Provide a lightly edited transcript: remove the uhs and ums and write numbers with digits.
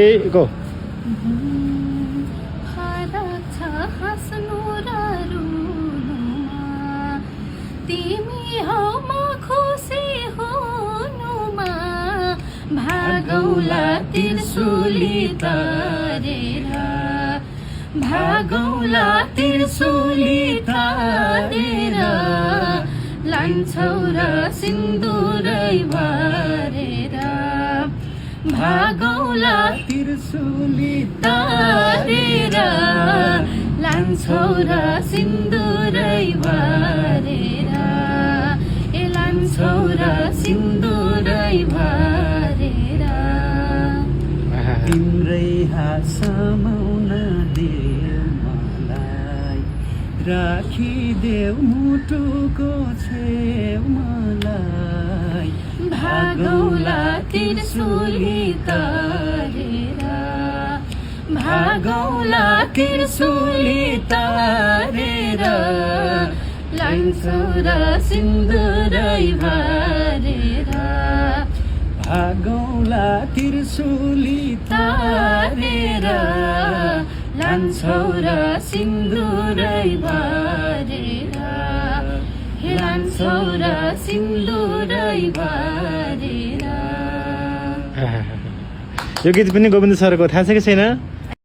Go. भागौला Trishuli तारेर भागौला त्रिशूली तारेर लान्छौ र सिन्दुरै भरेर भागौला त्रिशूली तारेर लान्छौ र सिन्दुरै भरेर ए लान्छौ र सिन्दुरै भरेर तिम्रै हात समाउन देऊ मलाई राखिदेऊ मुटुको छेउ मलाई भागौला त्रिशूली तारेर भागौला त्रिशूली तारेर लान्छौ र सिन्दुरै भरेर भागौला त्रिशूली तारेर लान्छौ र सिन्दुरै भरेर लान्छौ र सिन्दुरै भरेर यो गीत पनि गोविन्द सरको थाहा छ कि छैन?